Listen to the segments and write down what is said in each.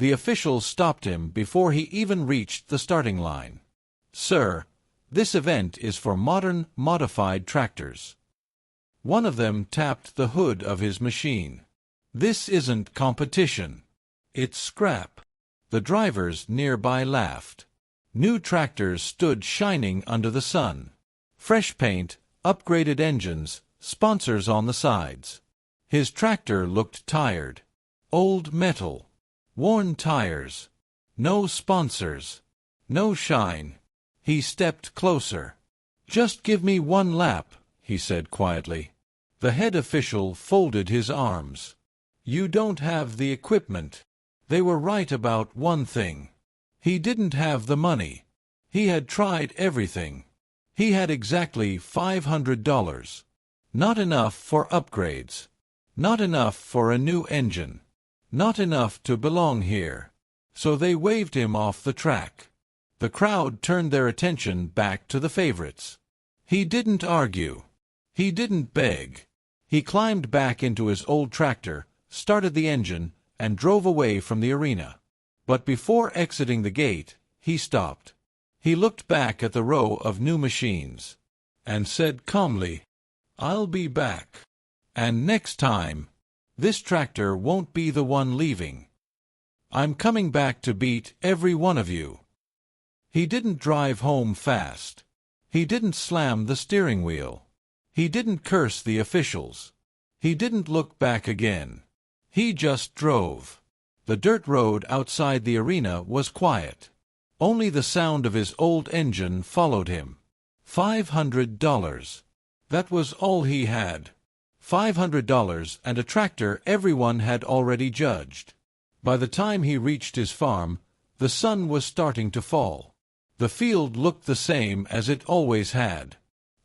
The official stopped him before he even reached the starting line. "Sir, this event is for modern, modified tractors." One of them tapped the hood of his machine. "This isn't competition. It's scrap." The drivers nearby laughed. New tractors stood shining under the sun. Fresh paint, upgraded engines, sponsors on the sides. His tractor looked tired. Old metal. Worn tires. No sponsors. No shine. He stepped closer. "Just give me one lap," he said quietly. The head official folded his arms. "You don't have the equipment." They were right about one thing. He didn't have the money. He had tried everything. He had exactly $500. Not enough for upgrades. Not enough for a new engine. Not enough to belong here. So they waved him off the track. The crowd turned their attention back to the favorites. He didn't argue. He didn't beg. He climbed back into his old tractor, started the engine, and drove away from the arena. But before exiting the gate, he stopped. He looked back at the row of new machines and said calmly, "I'll be back. And next time, this tractor won't be the one leaving. I'm coming back to beat every one of you." He didn't drive home fast. He didn't slam the steering wheel. He didn't curse the officials. He didn't look back again. He just drove. The dirt road outside the arena was quiet. Only the sound of his old engine followed him. $500. That was all he had. $500 and a tractor everyone had already judged. By the time he reached his farm, the sun was starting to fall. The field looked the same as it always had.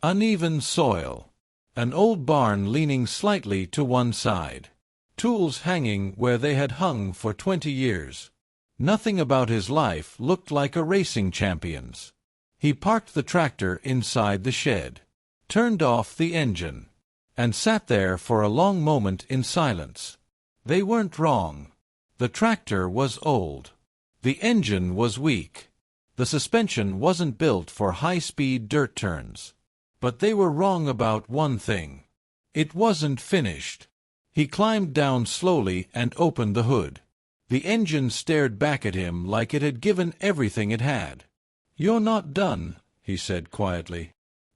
Uneven soil. An old barn leaning slightly to one side. Tools hanging where they had hung for 20 years. Nothing about his life looked like a racing champion's. He parked the tractor inside the shed, turned off the engine, and sat there for a long moment in silence. They weren't wrong. The tractor was old. The engine was weak. The suspension wasn't built for high-speed dirt turns. But they were wrong about one thing. It wasn't finished. He climbed down slowly and opened the hood. The engine stared back at him like it had given everything it had. "You're not done," he said quietly.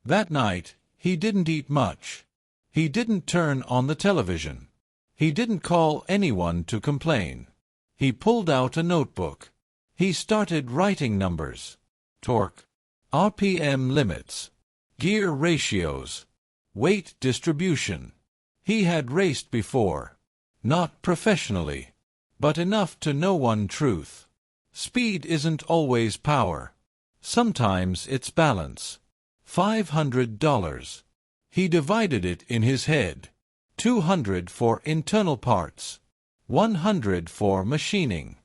That night, he didn't eat much. He didn't turn on the television. He didn't call anyone to complain. He pulled out a notebook. He started writing numbers. Torque. RPM limits. Gear ratios. Weight distribution. He had raced before. Not professionally. But enough to know one truth. Speed isn't always power. Sometimes it's balance. $500. He divided it in his head. $200 for internal parts. $100 for machining.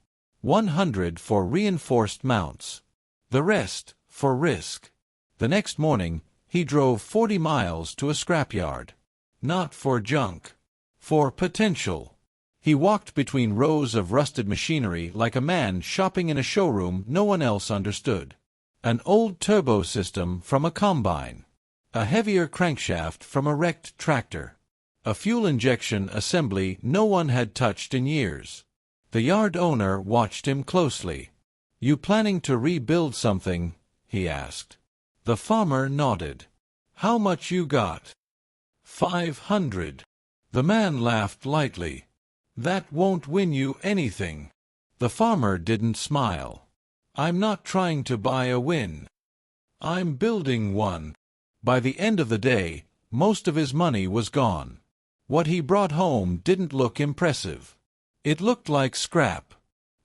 $100 for reinforced mounts. The rest for risk. The next morning, he drove 40 miles to a scrapyard. Not for junk. For potential. He walked between rows of rusted machinery like a man shopping in a showroom no one else understood. An old turbo system from a combine. A heavier crankshaft from a wrecked tractor. A fuel injection assembly no one had touched in years. The yard owner watched him closely. "You planning to rebuild something?" he asked. The farmer nodded. "How much you got?" $500. The man laughed lightly. "That won't win you anything." The farmer didn't smile. "I'm not trying to buy a win. I'm building one." By the end of the day, most of his money was gone. What he brought home didn't look impressive. It looked like scrap.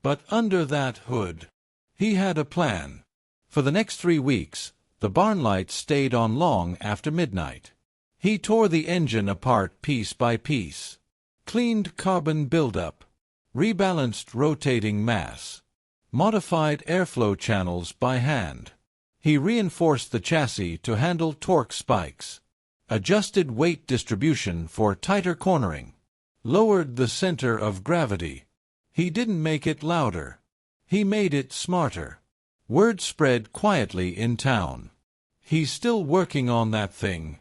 But under that hood, he had a plan. For the next 3 weeks, the barn lights stayed on long after midnight. He tore the engine apart piece by piece. Cleaned carbon buildup. Rebalanced rotating mass. Modified airflow channels by hand. He reinforced the chassis to handle torque spikes. Adjusted weight distribution for tighter cornering. Lowered the center of gravity. He didn't make it louder. He made it smarter. Word spread quietly in town. He's still working on that thing.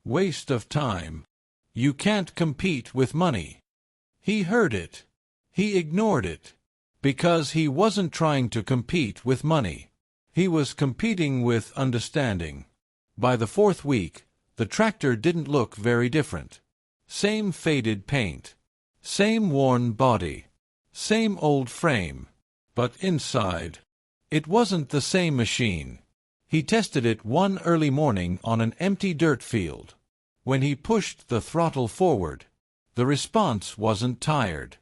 Waste of time. You can't compete with money. He heard it. He ignored it. Because he wasn't trying to compete with money. He was competing with understanding. By the fourth week, the tractor didn't look very different. Same faded paint. Same worn body. Same old frame. But inside, it wasn't the same machine. He tested it one early morning on an empty dirt field. When he pushed the throttle forward, the response wasn't tired.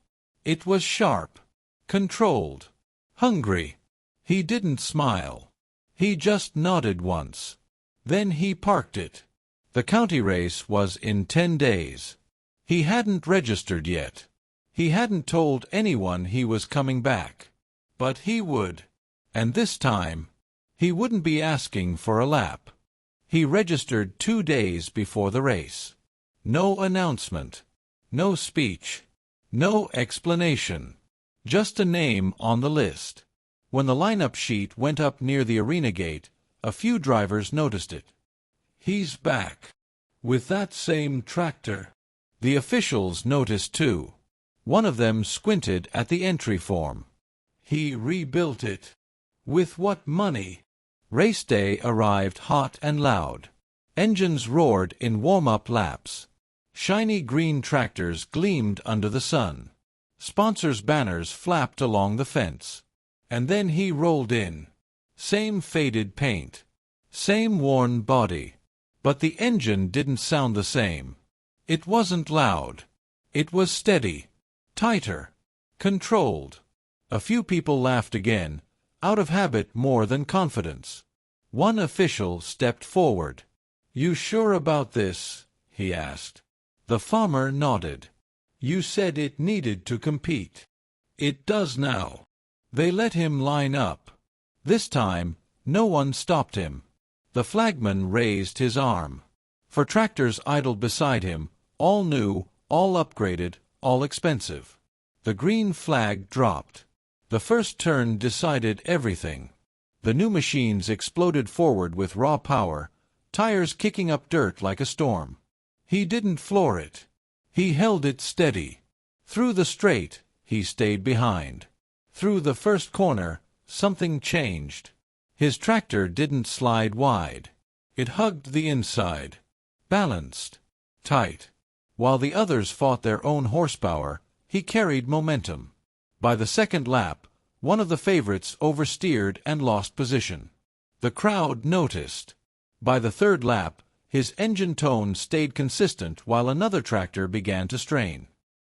It was sharp, controlled, hungry. He didn't smile. He just nodded once. Then he parked it. The county race was in 10 days. He hadn't registered yet. He hadn't told anyone he was coming back. But he would. And this time, he wouldn't be asking for a lap. He registered 2 days before the race. No announcement. No speech. No explanation. Just a name on the list. When the lineup sheet went up near the arena gate, a few drivers noticed it. He's back. With that same tractor. The officials noticed too. One of them squinted at the entry form. He rebuilt it. With what money? Race day arrived hot and loud. Engines roared in warm-up laps. Shiny green tractors gleamed under the sun. Sponsors' banners flapped along the fence. And then he rolled in. Same faded paint. Same worn body. But the engine didn't sound the same. It wasn't loud. It was steady. Tighter. Controlled. A few people laughed again, out of habit more than confidence. One official stepped forward. "You sure about this?" he asked. The farmer nodded. "You said it needed to compete." "It does now." They let him line up. This time, no one stopped him. The flagman raised his arm. For tractors idled beside him, all new, all upgraded, all expensive. The green flag dropped. The first turn decided everything. The new machines exploded forward with raw power, tires kicking up dirt like a storm. He didn't floor it. He held it steady. Through the straight, he stayed behind. Through the first corner, something changed. His tractor didn't slide wide. It hugged the inside. Balanced. Tight. While the others fought their own horsepower, he carried momentum. By the second lap, one of the favorites oversteered and lost position. The crowd noticed. By the third lap, his engine tone stayed consistent while another tractor began to strain.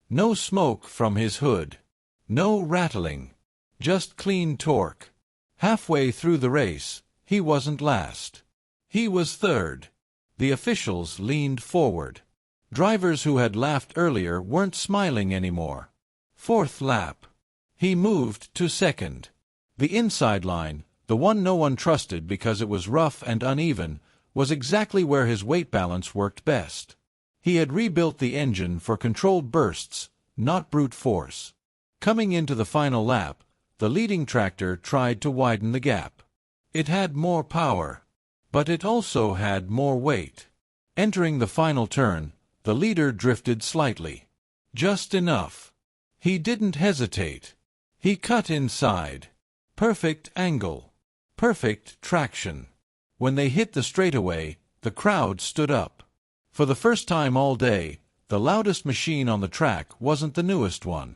No smoke from his hood. No rattling. Just clean torque. Halfway through the race, he wasn't last. He was third. The officials leaned forward. Drivers who had laughed earlier weren't smiling anymore. Fourth lap. He moved to second. The inside line, the one no one trusted because it was rough and uneven, was exactly where his weight balance worked best. He had rebuilt the engine for controlled bursts, not brute force. Coming into the final lap, the leading tractor tried to widen the gap. It had more power, but it also had more weight. Entering the final turn, the leader drifted slightly. Just enough. He didn't hesitate. He cut inside. Perfect angle. Perfect traction. When they hit the straightaway, the crowd stood up. For the first time all day, the loudest machine on the track wasn't the newest one.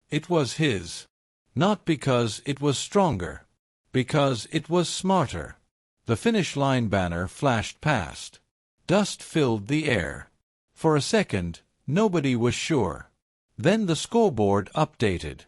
It was his. Not because it was stronger. Because it was smarter. The finish line banner flashed past. Dust filled the air. For a second, nobody was sure. Then the scoreboard updated.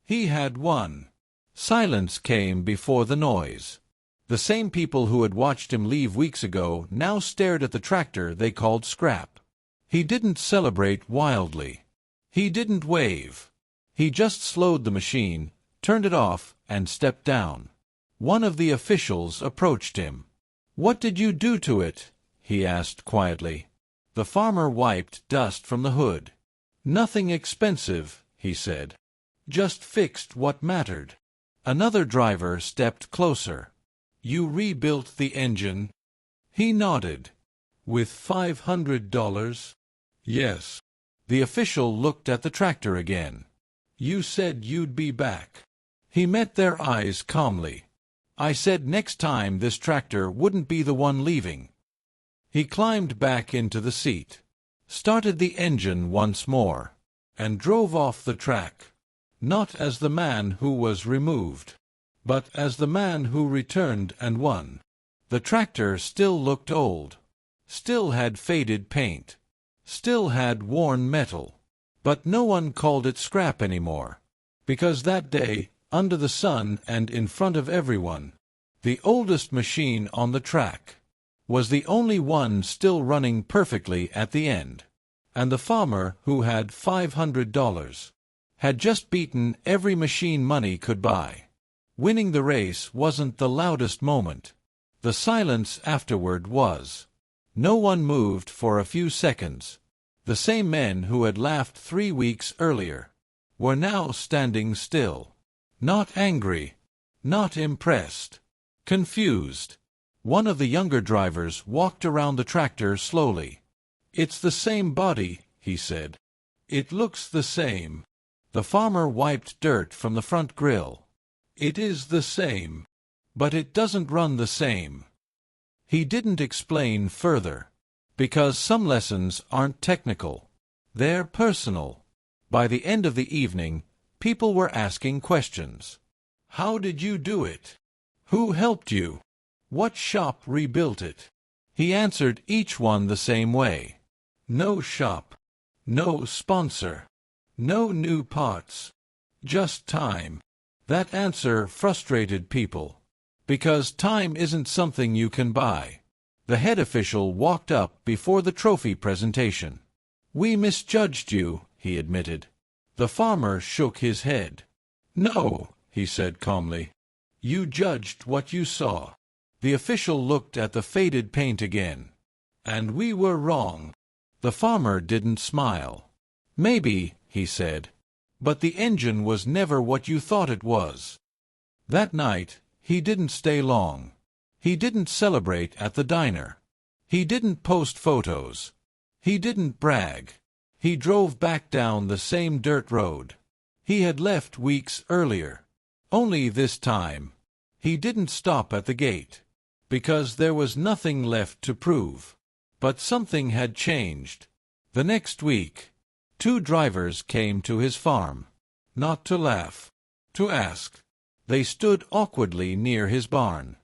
He had won. Silence came before the noise. The same people who had watched him leave weeks ago now stared at the tractor they called scrap. He didn't celebrate wildly. He didn't wave. He just slowed the machine, turned it off, and stepped down. One of the officials approached him. "What did you do to it?" he asked quietly. The farmer wiped dust from the hood. "Nothing expensive," he said. just fixed what mattered. Another driver stepped closer. You rebuilt the engine? He nodded. With $500? Yes. The official looked at the tractor again. You said you'd be back. He met their eyes calmly. I said next time this tractor wouldn't be the one leaving. He climbed back into the seat, started the engine once more, and drove off the track, not as the man who was removed, but as the man who returned and won. The tractor still looked old, still had faded paint, still had worn metal, but no one called it scrap anymore, because that day, under the sun and in front of everyone, the oldest machine on the track was the only one still running perfectly at the end, and the farmer who had $500 had just beaten every machine money could buy. Winning the race wasn't the loudest moment. The silence afterward was. No one moved for a few seconds. The same men who had laughed 3 weeks earlier were now standing still. Not angry, not impressed, confused. One of the younger drivers walked around the tractor slowly. It's the same body, he said. It looks the same. The farmer wiped dirt from the front grille. It is the same, but it doesn't run the same. He didn't explain further, because some lessons aren't technical. They're personal. By the end of the evening, people were asking questions. How did you do it? Who helped you? What shop rebuilt it? He answered each one the same way. No shop. No sponsor. No new parts. Just time. That answer frustrated people, because time isn't something you can buy. The head official walked up before the trophy presentation. We misjudged you, he admitted. The farmer shook his head. No, he said calmly. You judged what you saw. The official looked at the faded paint again. And we were wrong. The farmer didn't smile. Maybe, he said, but the engine was never what you thought it was. That night, he didn't stay long. He didn't celebrate at the diner. He didn't post photos. He didn't brag. He drove back down the same dirt road he had left weeks earlier. Only this time, he didn't stop at the gate, because there was nothing left to prove. But something had changed. The next week, 2 drivers came to his farm, not to laugh, to ask. They stood awkwardly near his barn.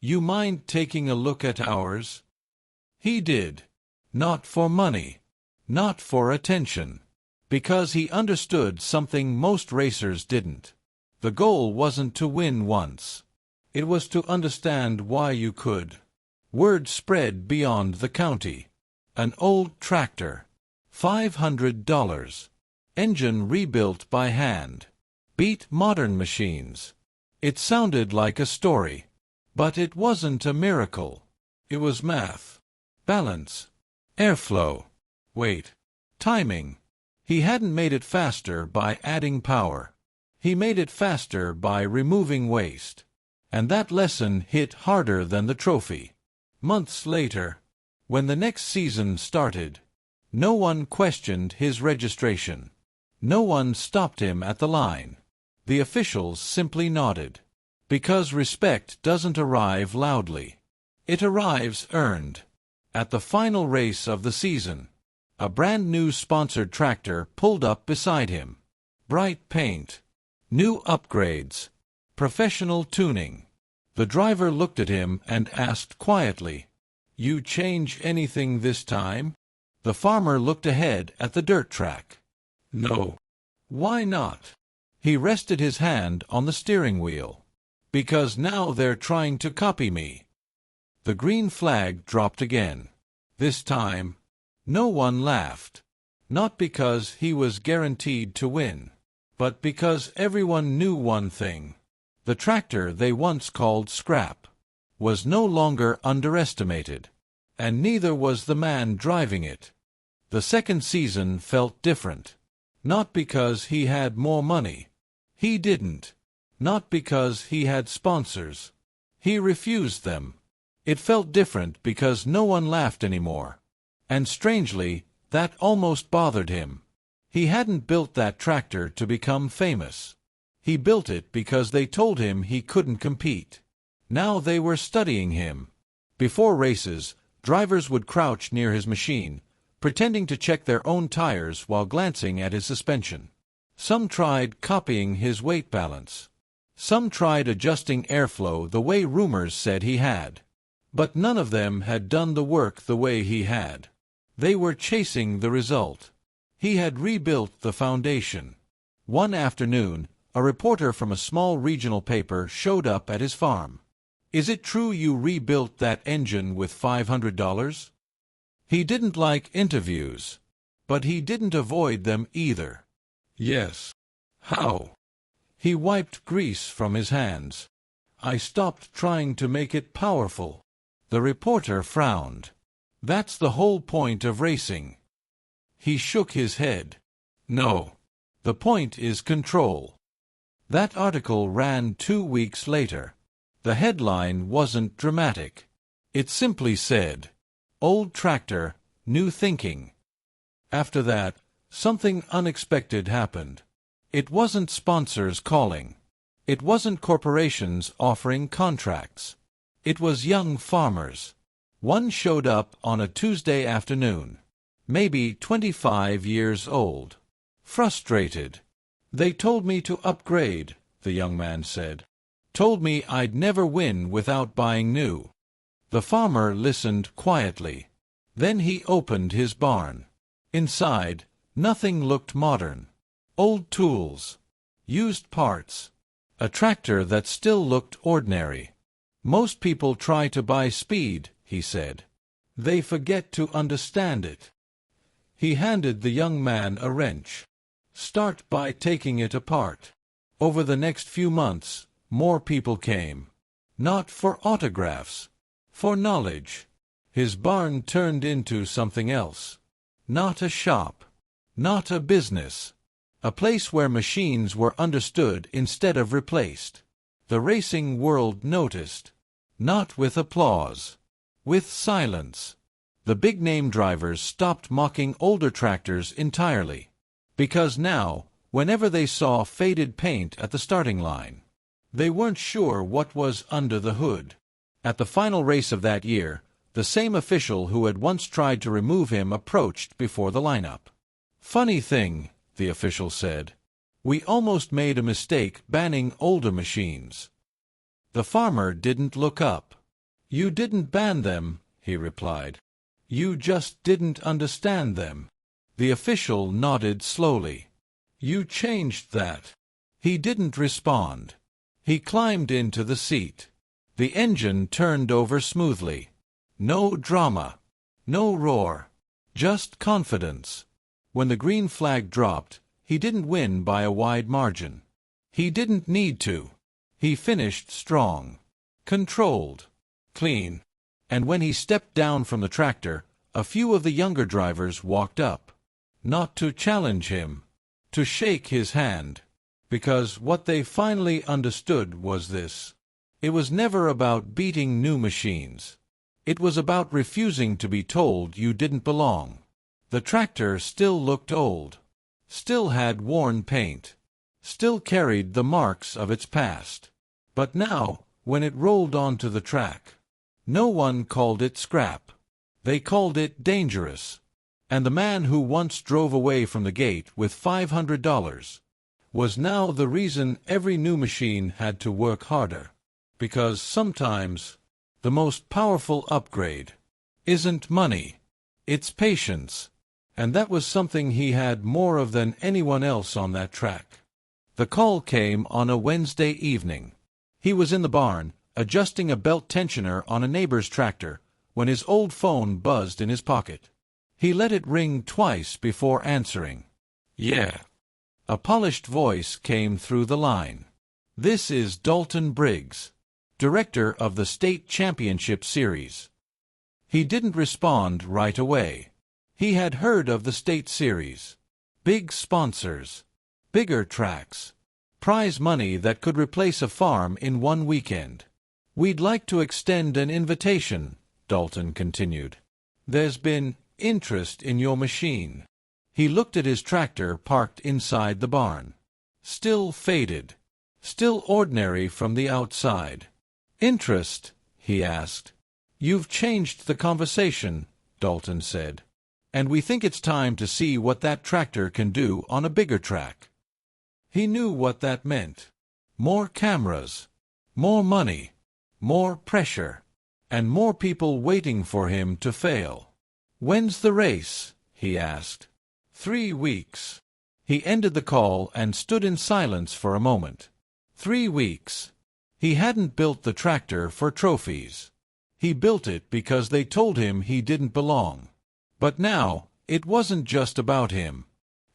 You mind taking a look at ours? He did. Not for money, not for attention, because he understood something most racers didn't. The goal wasn't to win once. It was to understand why you could. Word spread beyond the county. An old tractor. $500. Engine rebuilt by hand. Beat modern machines. It sounded like a story. But it wasn't a miracle. It was math. Balance. Airflow. Weight. Timing. He hadn't made it faster by adding power. He made it faster by removing waste. And that lesson hit harder than the trophy. Months later, when the next season started, no one questioned his registration. No one stopped him at the line. The officials simply nodded. Because respect doesn't arrive loudly. It arrives earned. At the final race of the season, a brand-new sponsored tractor pulled up beside him. Bright paint. New upgrades. Professional tuning. The driver looked at him and asked quietly, You change anything this time? The farmer looked ahead at the dirt track. No. Why not? He rested his hand on the steering wheel. Because now they're trying to copy me. The green flag dropped again. This time, no one laughed. Not because he was guaranteed to win, but because everyone knew one thing. The tractor they once called scrap was no longer underestimated, and neither was the man driving it. The second season felt different. Not because he had more money, He didn't. Not because he had sponsors. He refused them. It felt different because no one laughed anymore. And strangely, that almost bothered him. He hadn't built that tractor to become famous. He built it because they told him he couldn't compete. Now they were studying him. Before races, drivers would crouch near his machine, pretending to check their own tires while glancing at his suspension. Some tried copying his weight balance. Some tried adjusting airflow the way rumors said he had. But none of them had done the work the way he had. They were chasing the result. He had rebuilt the foundation. One afternoon, a reporter from a small regional paper showed up at his farm. "Is it true you rebuilt that engine with $500? He didn't like interviews, but he didn't avoid them either. "Yes." "How?" He wiped grease from his hands. "I stopped trying to make it powerful." The reporter frowned. "That's the whole point of racing." He shook his head. "No. The point is control." That article ran 2 weeks later. The headline wasn't dramatic. It simply said, "Old tractor, new thinking." After that, something unexpected happened. It wasn't sponsors calling. It wasn't corporations offering contracts. It was young farmers. One showed up on a Tuesday afternoon, maybe 25 years old. Frustrated. "They told me to upgrade," the young man said. "Told me I'd never win without buying new." The farmer listened quietly. Then he opened his barn. Inside, nothing looked modern. Old tools. Used parts. A tractor that still looked ordinary. "Most people try to buy speed," he said. "They forget to understand it." He handed the young man a wrench. "Start by taking it apart." Over the next few months, more people came. Not for autographs. For knowledge. His barn turned into something else. Not a shop. Not a business. A place where machines were understood instead of replaced. The racing world noticed. Not with applause. With silence. The big-name drivers stopped mocking older tractors entirely. Because now, whenever they saw faded paint at the starting line, they weren't sure what was under the hood. At the final race of that year, the same official who had once tried to remove him approached before the lineup. "Funny thing," the official said. "We almost made a mistake banning older machines." The farmer didn't look up. "You didn't ban them," he replied. "You just didn't understand them." The official nodded slowly. "You changed that." He didn't respond. He climbed into the seat. The engine turned over smoothly. No drama. No roar. Just confidence. When the green flag dropped, he didn't win by a wide margin. He didn't need to. He finished strong. Controlled. Clean. And when he stepped down from the tractor, a few of the younger drivers walked up. Not to challenge him. To shake his hand. Because what they finally understood was this. It was never about beating new machines. It was about refusing to be told you didn't belong. The tractor still looked old. Still had worn paint. Still carried the marks of its past. But now, when it rolled onto the track, no one called it scrap. They called it dangerous. And the man who once drove away from the gate with $500 was now the reason every new machine had to work harder. Because sometimes, the most powerful upgrade isn't money, it's patience. And that was something he had more of than anyone else on that track. The call came on a Wednesday evening. He was in the barn, adjusting a belt tensioner on a neighbor's tractor, when his old phone buzzed in his pocket. He let it ring twice before answering. "Yeah." A polished voice came through the line. "This is Dalton Briggs, director of the State Championship Series." He didn't respond right away. He had heard of the State Series. Big sponsors. Bigger tracks. Prize money that could replace a farm in one weekend. We'd like to extend an invitation, Dalton continued. There's been interest in your machine. He looked at his tractor parked inside the barn. Still faded. Still ordinary from the outside. Interest? He asked. You've changed the conversation, Dalton said. And we think it's time to see what that tractor can do on a bigger track. He knew what that meant. More cameras. More money. More pressure. And more people waiting for him to fail. When's the race? He asked. 3 weeks. He ended the call and stood in silence for a moment. 3 weeks. He hadn't built the tractor for trophies. He built it because they told him he didn't belong. But now, it wasn't just about him.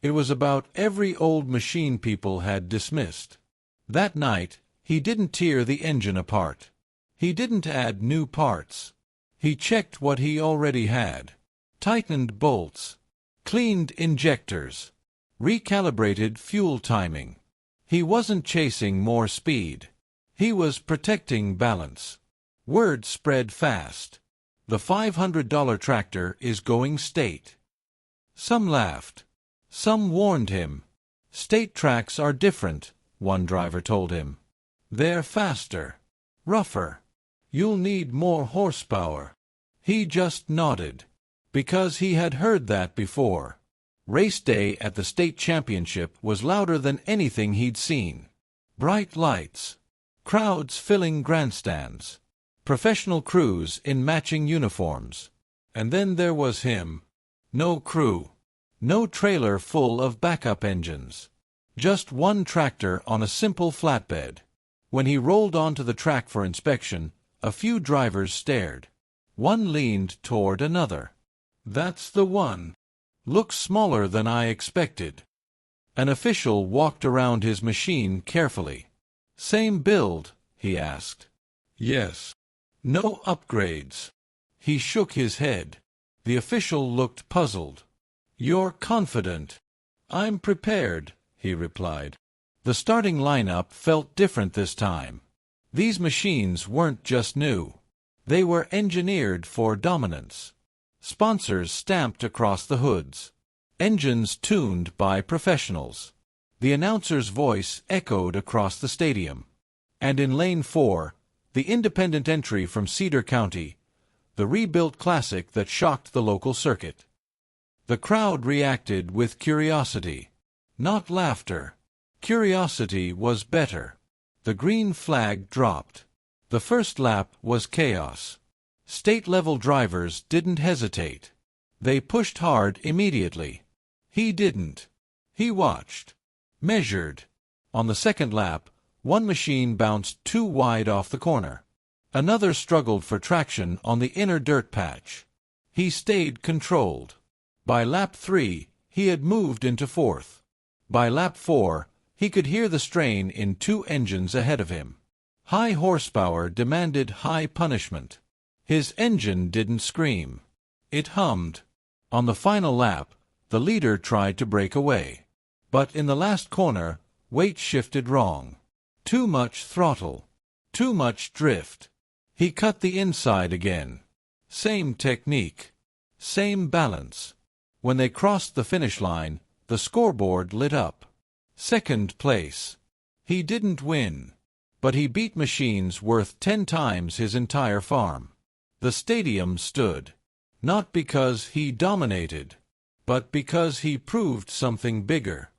It was about every old machine people had dismissed. That night, he didn't tear the engine apart. He didn't add new parts. He checked what he already had. Tightened bolts. Cleaned injectors. Recalibrated fuel timing. He wasn't chasing more speed. He was protecting balance. Word spread fast. The $500 tractor is going state. Some laughed. Some warned him. State tracks are different, one driver told him. They're faster. Rougher. You'll need more horsepower. He just nodded. Because he had heard that before. Race day at the state championship was louder than anything he'd seen. Bright lights. Crowds filling grandstands. Professional crews in matching uniforms. And then there was him. No crew. No trailer full of backup engines. Just one tractor on a simple flatbed. When he rolled onto the track for inspection, a few drivers stared. One leaned toward another. That's the one. Looks smaller than I expected. An official walked around his machine carefully. Same build? He asked. Yes. No upgrades. He shook his head. The official looked puzzled. You're confident. I'm prepared, he replied. The starting lineup felt different this time. These machines weren't just new. They were engineered for dominance. Sponsors stamped across the hoods. Engines tuned by professionals. The announcer's voice echoed across the stadium. And in Lane 4, the independent entry from Cedar County, the rebuilt classic that shocked the local circuit. The crowd reacted with curiosity. Not laughter. Curiosity was better. The green flag dropped. The first lap was chaos. State-level drivers didn't hesitate. They pushed hard immediately. He didn't. He watched. Measured. On the second lap, one machine bounced too wide off the corner. Another struggled for traction on the inner dirt patch. He stayed controlled. By lap 3, he had moved into fourth. By lap 4, he could hear the strain in 2 engines ahead of him. High horsepower demanded high punishment. His engine didn't scream. It hummed. On the final lap, the leader tried to break away. But in the last corner, weight shifted wrong. Too much throttle. Too much drift. He cut the inside again. Same technique. Same balance. When they crossed the finish line, the scoreboard lit up. Second place. He didn't win. But he beat machines worth 10 times his entire farm. The stadium stood. Not because he dominated, but because he proved something bigger.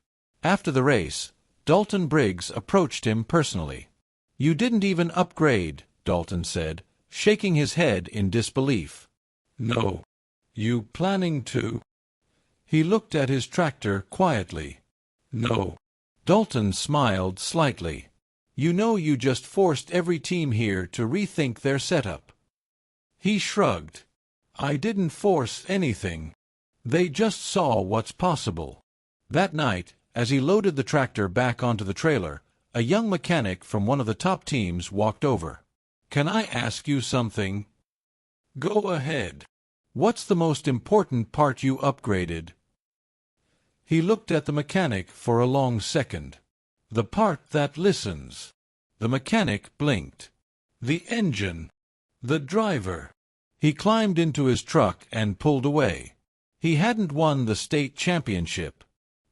After the race, Dalton Briggs approached him personally. You didn't even upgrade, Dalton said, shaking his head in disbelief. No. You planning to? He looked at his tractor quietly. No. Dalton smiled slightly. You know you just forced every team here to rethink their setup. He shrugged. I didn't force anything. They just saw what's possible. That night, as he loaded the tractor back onto the trailer, a young mechanic from one of the top teams walked over. Can I ask you something? Go ahead. What's the most important part you upgraded? He looked at the mechanic for a long second. The part that listens. The mechanic blinked. The engine. The driver. He climbed into his truck and pulled away. He hadn't won the state championship,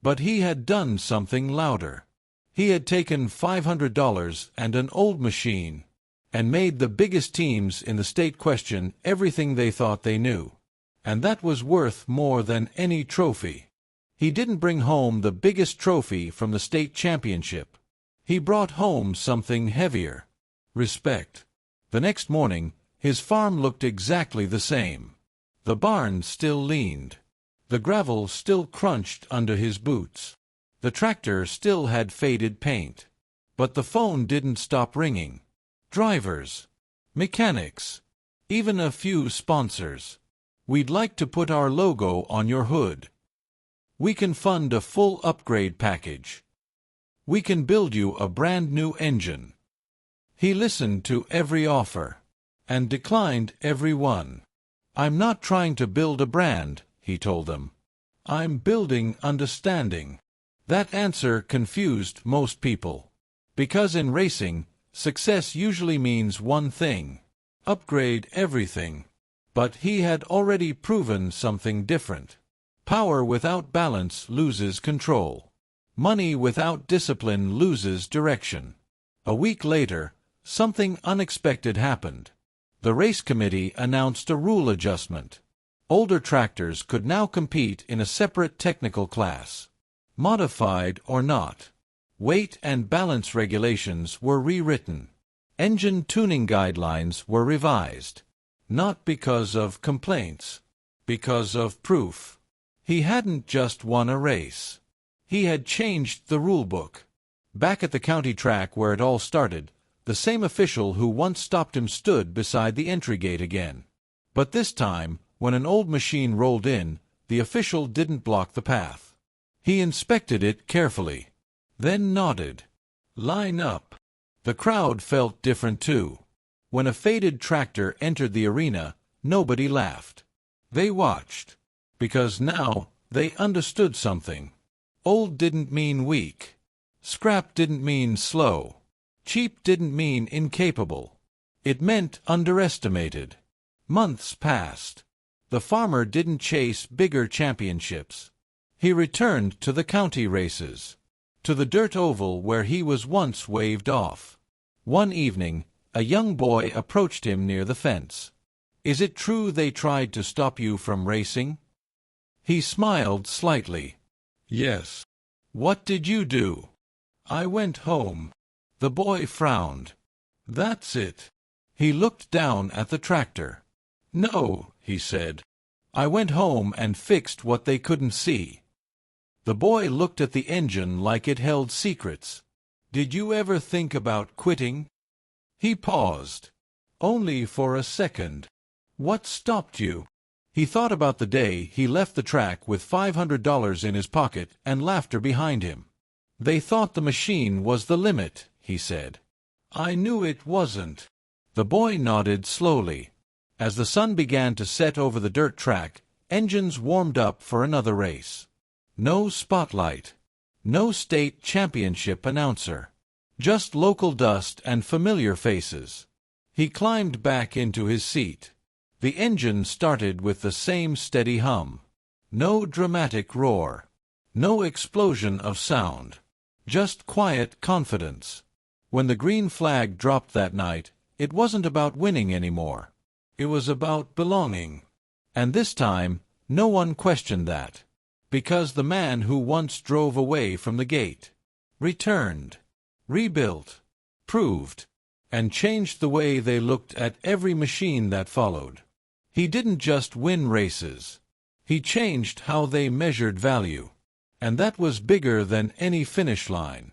but he had done something louder. He had taken $500 and an old machine, and made the biggest teams in the state question everything they thought they knew. And that was worth more than any trophy. He didn't bring home the biggest trophy from the state championship. He brought home something heavier. Respect. The next morning, his farm looked exactly the same. The barn still leaned. The gravel still crunched under his boots. The tractor still had faded paint. But the phone didn't stop ringing. Drivers. Mechanics. Even a few sponsors. We'd like to put our logo on your hood. We can fund a full upgrade package. We can build you a brand new engine. He listened to every offer, and declined every one. I'm not trying to build a brand, he told them. I'm building understanding. That answer confused most people. Because in racing, success usually means one thing: upgrade everything. But he had already proven something different. Power without balance loses control. Money without discipline loses direction. A week later, something unexpected happened. The race committee announced a rule adjustment. Older tractors could now compete in a separate technical class. Modified or not. Weight and balance regulations were rewritten. Engine tuning guidelines were revised. Not because of complaints. Because of proof. He hadn't just won a race. He had changed the rulebook. Back at the county track where it all started, the same official who once stopped him stood beside the entry gate again. But this time, when an old machine rolled in, the official didn't block the path. He inspected it carefully, then nodded. Line up. The crowd felt different too. When a faded tractor entered the arena, nobody laughed. They watched. Because now they understood something. Old didn't mean weak. Scrap didn't mean slow. Cheap didn't mean incapable. It meant underestimated. Months passed. The farmer didn't chase bigger championships. He returned to the county races, to the dirt oval where he was once waved off. One evening, a young boy approached him near the fence. Is it true they tried to stop you from racing? He smiled slightly. Yes. What did you do? I went home. The boy frowned. That's it. He looked down at the tractor. No, he said. I went home and fixed what they couldn't see. The boy looked at the engine like it held secrets. Did you ever think about quitting? He paused. Only for a second. What stopped you? He thought about the day he left the track with $500 in his pocket and laughter behind him. They thought the machine was the limit, he said. I knew it wasn't. The boy nodded slowly. As the sun began to set over the dirt track, engines warmed up for another race. No spotlight. No state championship announcer. Just local dust and familiar faces. He climbed back into his seat. The engine started with the same steady hum. No dramatic roar. No explosion of sound. Just quiet confidence. When the green flag dropped that night, it wasn't about winning anymore. It was about belonging. And this time, no one questioned that. Because the man who once drove away from the gate returned, rebuilt, proved, and changed the way they looked at every machine that followed. He didn't just win races. He changed how they measured value. And that was bigger than any finish line.